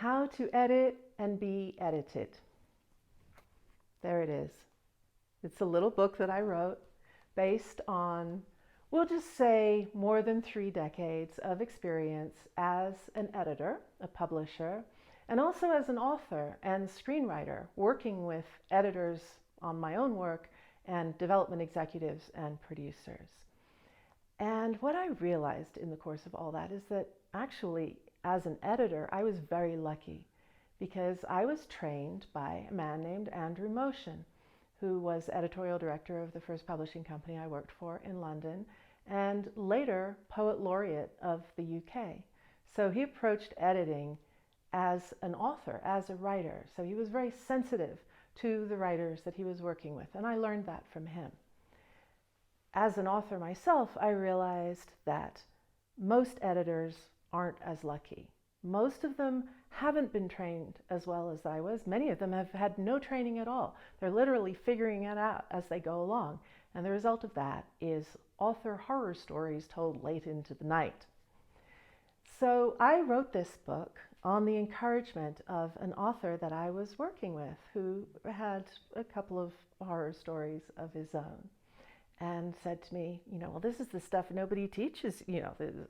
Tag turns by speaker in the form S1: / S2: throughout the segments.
S1: How to Edit and Be Edited. There it is. It's a little book that I wrote based on, we'll just say, more than 3 decades of experience as an editor, a publisher, and also as an author and screenwriter, working with editors on my own work and development executives and producers. And what I realized in the course of all that is that actually, as an editor, I was very lucky because I was trained by a man named Andrew Motion, who was editorial director of the first publishing company I worked for in London, and later poet laureate of the UK. So he approached editing as an author, as a writer. So he was very sensitive to the writers that he was working with, and I learned that from him. As an author myself, I realized that most editors aren't as lucky. Most of them haven't been trained as well as I was. Many of them have had no training at all. They're literally figuring it out as they go along. And the result of that is author horror stories told late into the night. So I wrote this book on the encouragement of an author that I was working with who had a couple of horror stories of his own, and said to me, well, this is the stuff nobody teaches,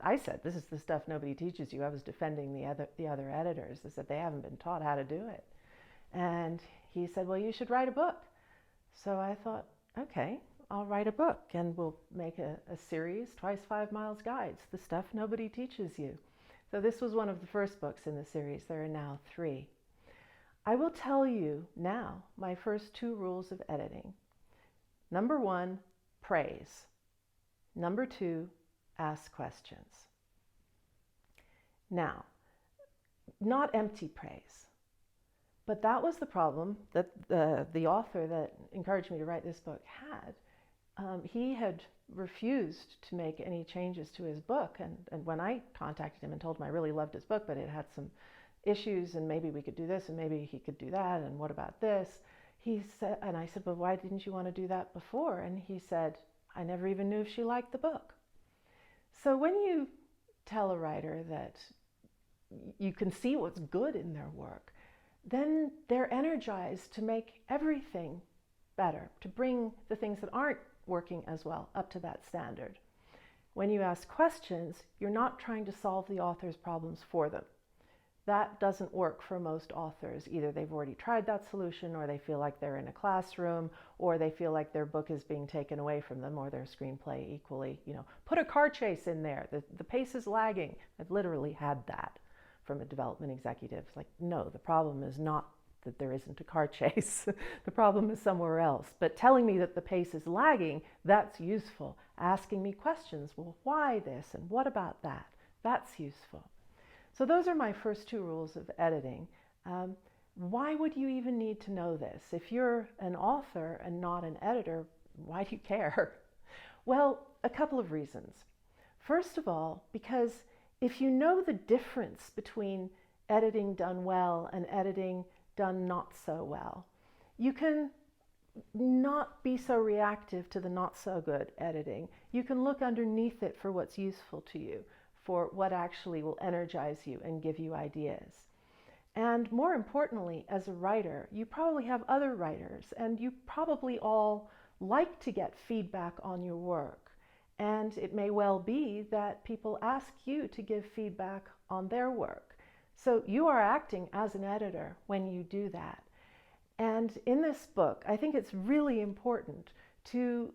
S1: I said, this is the stuff nobody teaches you. I was defending the other editors. I said, they haven't been taught how to do it. And he said, well, you should write a book. So I thought, okay, I'll write a book, and we'll make a series, Twice 5 Miles Guides, the stuff nobody teaches you. So this was one of the first books in the series. There are now 3. I will tell you now my first 2 rules of editing. Number 1, praise. Number 2, ask questions. Now, not empty praise, but that was the problem that the author that encouraged me to write this book had. He had refused to make any changes to his book, and when I contacted him and told him I really loved his book, but it had some issues, and maybe we could do this, and maybe he could do that, and what about this? He said, and I said, well, why didn't you want to do that before? And he said, I never even knew if she liked the book. So when you tell a writer that you can see what's good in their work, then they're energized to make everything better, to bring the things that aren't working as well up to that standard. When you ask questions, you're not trying to solve the author's problems for them. That doesn't work for most authors. Either they've already tried that solution, or they feel like they're in a classroom, or they feel like their book is being taken away from them, or their screenplay equally, put a car chase in there. The pace is lagging. I've literally had that from a development executive. Like, no, the problem is not that there isn't a car chase. The problem is somewhere else. But telling me that the pace is lagging, that's useful. Asking me questions, well, why this and what about that? That's useful. So those are my first 2 rules of editing. Why would you even need to know this? If you're an author and not an editor, why do you care? Well, a couple of reasons. First of all, because if you know the difference between editing done well and editing done not so well, you can not be so reactive to the not so good editing. You can look underneath it for what's useful to you, for what actually will energize you and give you ideas. And more importantly, as a writer, you probably have other writers, and you probably all like to get feedback on your work. And it may well be that people ask you to give feedback on their work. So you are acting as an editor when you do that. And in this book, I think it's really important to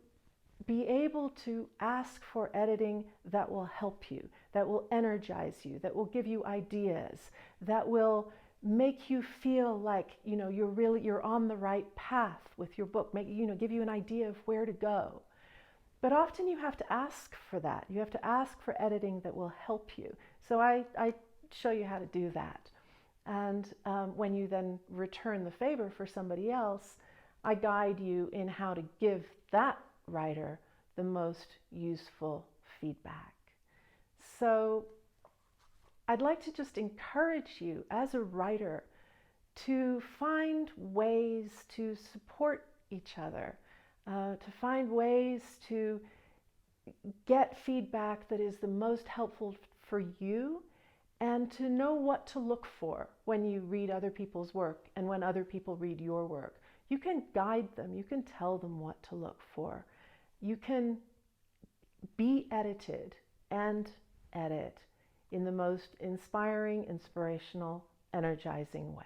S1: be able to ask for editing that will help you, that will energize you, that will give you ideas, that will make you feel like you're on the right path with your book, give you an idea of where to go. But often you have to ask for that. You have to ask for editing that will help you. So I show you how to do that. And when you then return the favor for somebody else, I guide you in how to give that writer the most useful feedback. So I'd like to just encourage you as a writer to find ways to support each other, to find ways to get feedback that is the most helpful for you and to know what to look for when you read other people's work and when other people read your work. You can guide them, you can tell them what to look for. You can be edited and edit in the most inspiring, inspirational, energizing way.